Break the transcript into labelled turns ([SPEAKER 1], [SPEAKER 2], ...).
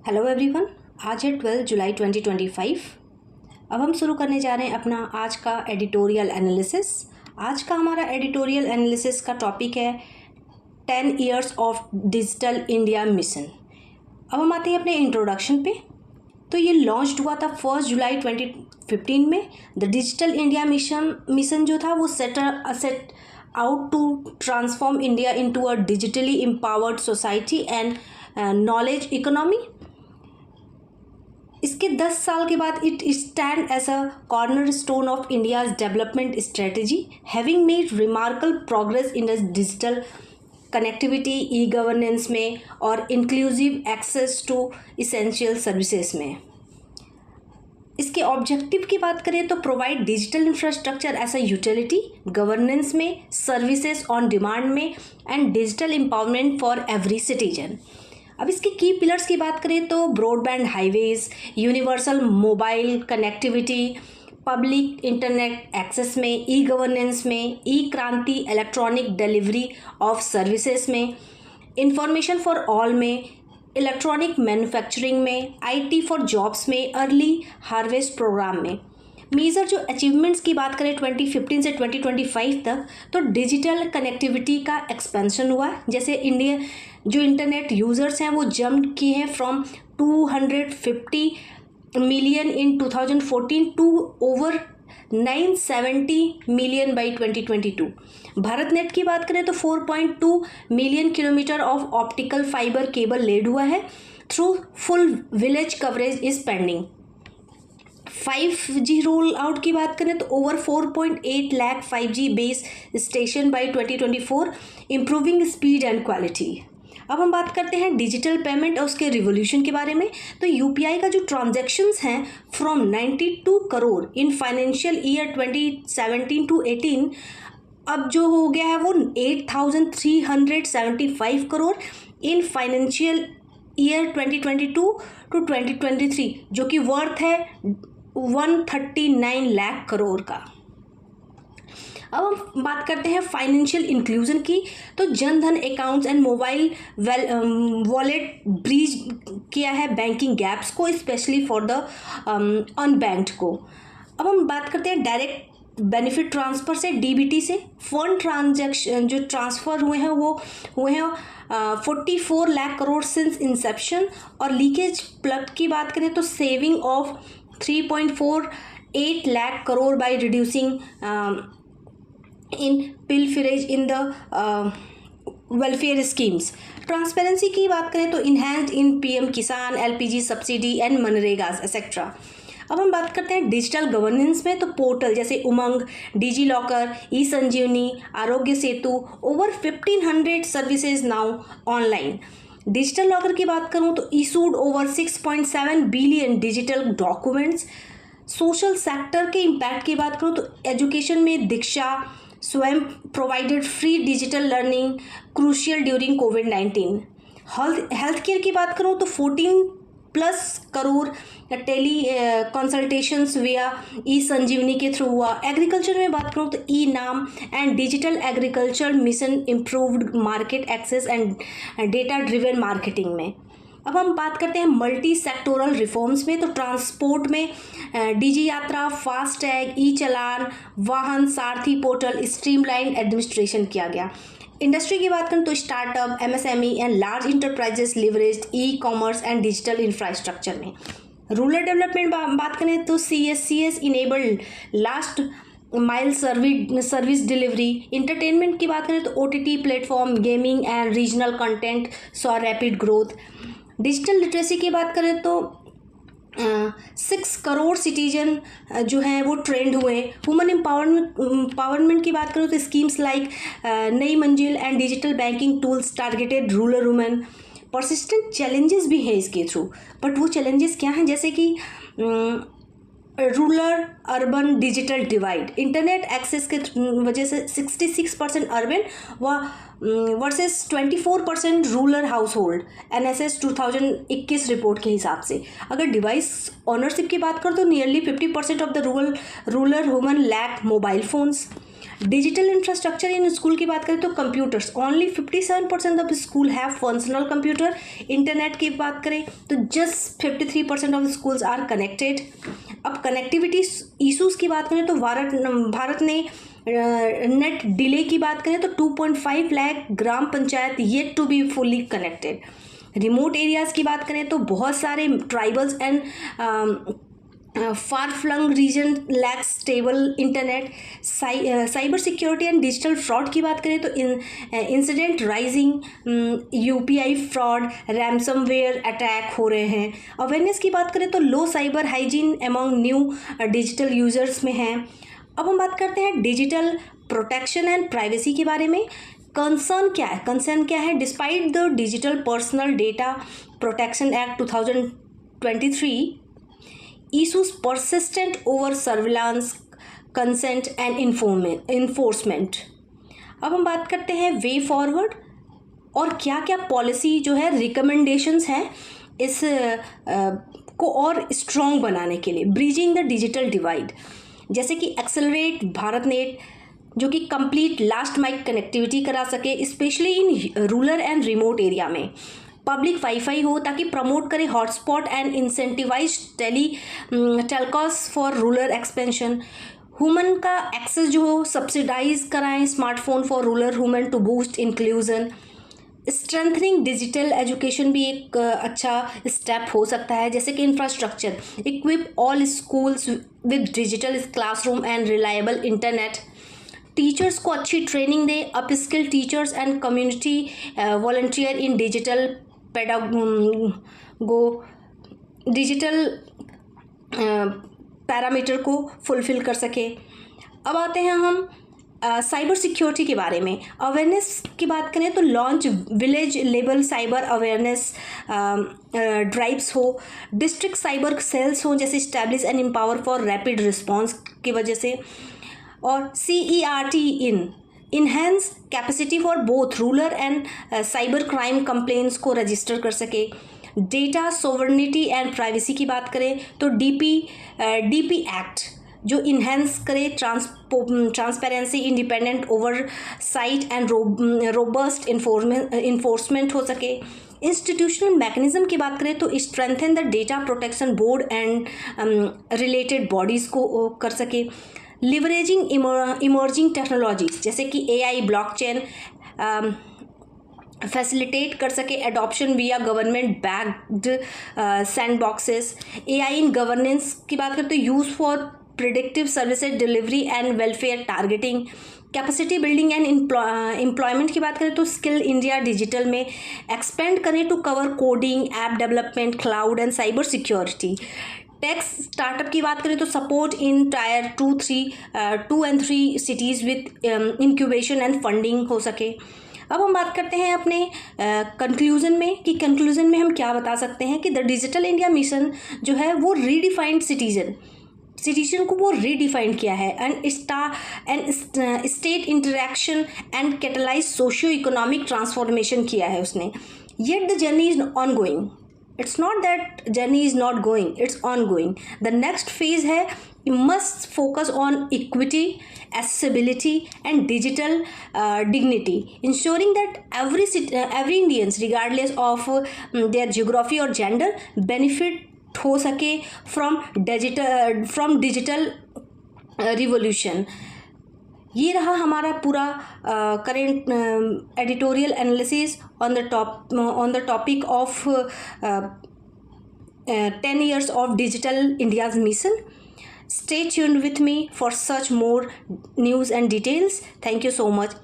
[SPEAKER 1] Hello everyone. आज है 12 जुलाई 2025। अब हम शुरू करने जा रहे हैं अपना आज का एडिटोरियल एनालिसिस। आज का हमारा एडिटोरियल एनालिसिस का टॉपिक है 10 years of digital India mission. अब हम आते हैं अपने इंट्रोडक्शन पे। तो ये लॉन्च हुआ था 1 जुलाई 2015 में। द डिजिटल इंडिया मिशन जो था वो set out to transform India into a digitally empowered society and knowledge economy. इसके 10 साल के बाद it stand as a corner stone of India's development strategy, having made remarkable progress in digital connectivity, e governance में और inclusive access to essential services में। इसके objective की बात करें तो provide digital infrastructure as a utility, governance में, services on demand में and digital empowerment for every citizen. अब इसके की पिलर्स की बात करें तो broadband highways, universal mobile connectivity, public internet access में, ई गवर्नेंस में, e Kranti electronic delivery of services में, इंफॉर्मेशन फॉर ऑल में, इलेक्ट्रॉनिक मैन्युफैक्चरिंग में, आईटी फॉर जॉब्स में, अर्ली हार्वेस्ट प्रोग्राम में। मेजर जो अचीवमेंट्स की बात करें 2015 से 2025 तक, तो डिजिटल कनेक्टिविटी का एक्सपेंशन हुआ। जैसे इंडिया जो इंटरनेट यूज़र्स हैं वो जंप किए हैं from 250 million in 2014 to over 970 million by 2022। Bharat net की बात करें तो 4.2 million kilometre of optical fibre cable laid हुआ है through full village coverage is pending. 5G roll out की बात करें तो over 4.8 lakh 5G base station by 2024, improving speed and quality. अब हम बात करते हैं डिजिटल पेमेंट और उसके रिवोल्यूशन के बारे में। तो यूपीआई का जो ट्रांजैक्शंस हैं from 92 crore in financial year 2017 to 18, अब जो हो गया है वो 8,375 crore in financial year 2022 to 2023, जो कि वर्थ है 139 लाख करोड़ का। अब हम बात करते हैं फाइनेंशियल इंक्लूजन की। तो Jan Dhan accounts and mobile wallet breach किया है बैंकिंग गैप्स को, स्पेशली फॉर द अनबैंक्ड को। अब हम बात करते हैं डायरेक्ट बेनिफिट ट्रांसफ़र से, डीबीटी से। फंड ट्रांजैक्शन जो ट्रांसफ़र हुए हैं वो हुए हैं 44 लाख करोड़ सिंस इंसेप्शन। और लीकेज प्लग की बात करें तो saving of 3.48 lakh crore by reducing in pilferage in the welfare schemes. Transparency की बात करें तो इन्हेंस्ड इन पीएम किसान, LPG subsidy and MNREGA etcetera. अब हम बात करते हैं डिजिटल गवर्नेंस में। तो पोर्टल जैसे उमंग, digi locker, e Sanjeevani, Aarogya Setu, over 1500 services now online. Digital locker की बात करूं तो issued over 6.7 billion digital documents. Social sector के इम्पैक्ट की बात करूं तो एजुकेशन में Diksha Swayam provided free digital learning crucial during कोविड-19। हेल्थ केयर की बात करूं तो 14+ करोड़ टेली कंसल्टेशंस विया ई संजीवनी के थ्रू हुआ। एग्रीकल्चर में बात करूँ तो e NAM and digital agriculture mission improved market access and data driven marketing में। अब हम बात करते हैं मल्टी सेक्टोरल रिफॉर्म्स में। तो ट्रांसपोर्ट में डीजी यात्रा, फास्टैग, ई चलान, वाहन सारथी पोर्टल स्ट्रीमलाइन एडमिनिस्ट्रेशन किया गया। इंडस्ट्री की बात करें तो startup, MSME and large enterprises leveraged e commerce and digital infrastructure में। रूरल डेवलपमेंट बात करें तो CS enabled last mile service delivery. Entertainment की बात करें तो OTT platform, gaming and regional content saw rapid growth. Digital literacy की बात करें तो 6 करोड़ सिटीजन जो हैं वो ट्रेंड हुए। वुमेन एम्पावरमेंट की बात करें तो स्कीम्स लाइक नई मंजिल and digital banking tools targeted rural women. Persistent challenges भी हैं इसके थ्रू, बट वो चैलेंजेस क्या हैं, जैसे कि rural urban digital divide, internet access के वजह से 66% urban versus 24% rural household, NSS 2021 report के हिसाब से। अगर डिवाइस ऑनरशिप की बात करें तो nearly 50% of the rural women lack mobile phones. Digital infrastructure in school की बात करें तो computers, only 57% of school have functional computer. Internet की बात करें तो just 53% of schools are connected. अब कनेक्टिविटी इशूज़ की बात करें तो भारत ने नेट डिले की बात करें तो 2.5 lakh gram panchayat yet to be fully connected. Remote areas की बात करें तो बहुत सारे tribals and far flung region lacks stable internet. Cyber security and digital fraud की बात करें तो incident rising, UPI fraud, ransomware attack हो रहे हैं। अवेयरनेस की बात करें तो low cyber hygiene among new digital users में है। अब हम बात करते हैं डिजिटल प्रोटेक्शन एंड प्राइवेसी के बारे में। कंसर्न क्या है? Despite the digital personal data protection act 2023 issues persistent over surveillance, consent and enforcement। अब हम बात करते हैं वे फॉरवर्ड और क्या क्या पॉलिसी जो है रिकमेंडेशंस हैं इस को और स्ट्रॉन्ग बनाने के लिए। ब्रिजिंग द डिजिटल डिवाइड, जैसे कि एक्सेलरेट भारत नेट जो कि कंप्लीट लास्ट माइल कनेक्टिविटी करा सके specially in rural and remote area में। पब्लिक वाईफाई हो ताकि प्रमोट करे hotspot and incentivise telcos for rural expansion. Human का एक्सेस जो हो सब्सिडाइज कराएं smartphone for rural human to boost inclusion. Strengthening digital education भी एक अच्छा स्टेप हो सकता है, जैसे कि infrastructure, equip all schools with digital classroom and reliable internet. Teachers को अच्छी ट्रेनिंग दे, upskill teachers and community volunteer in digital digital parameter को फुलफिल कर सके। अब आते हैं हम साइबर सिक्योरिटी के बारे में। अवेयरनेस की बात करें तो launch village level cyber awareness drives हो, डिस्ट्रिक्ट साइबर सेल्स हो जैसे establish and empower for rapid response की वजह से। और CERT enhance capacity for both rural and cyber crime complaints को रजिस्टर कर सके। डेटा सोवरेनिटी एंड प्राइवेसी की बात करें तो DP एक्ट जो इन्हेंस करे transparency, independent over site and robust enforcement हो सके। इंस्टीट्यूशनल मैकेनिज्म की बात करें तो strengthen the data protection board and related bodies को कर सके। लिवरेजिंग इमर्जिंग टेक्नोलॉजीज जैसे कि AI, ब्लॉकचेन फैसिलिटेट कर सके adoption via government backed sandboxes. AI in governance की बात करें तो use for predictive services delivery and welfare targeting. Capacity building and employment की बात करें तो स्किल इंडिया डिजिटल में एक्सपेंड करें to cover coding, app development, cloud and cyber security. Tech startup की बात करें तो support in tier 2 and 3 cities with incubation and funding हो सके। अब हम बात करते हैं अपने कंक्लूज़न में कि कंक्लूज़न में हम क्या बता सकते हैं कि द डिजिटल इंडिया मिशन जो है वो रीडिफाइंड सिटीजन को वो रीडिफाइन किया है and state interaction and catalyse socio economic transformation किया है उसने। Yet the journey is on going. It's not that journey is not going, it's ongoing. The next phase है you must focus on equity, accessibility and digital dignity, ensuring that every Indians regardless of their geography or gender benefit हो सके from digital revolution। ये रहा हमारा पूरा current editorial analysis on the topic of 10 years of Digital India's mission. Stay tuned with me for such more news and details. Thank you so much.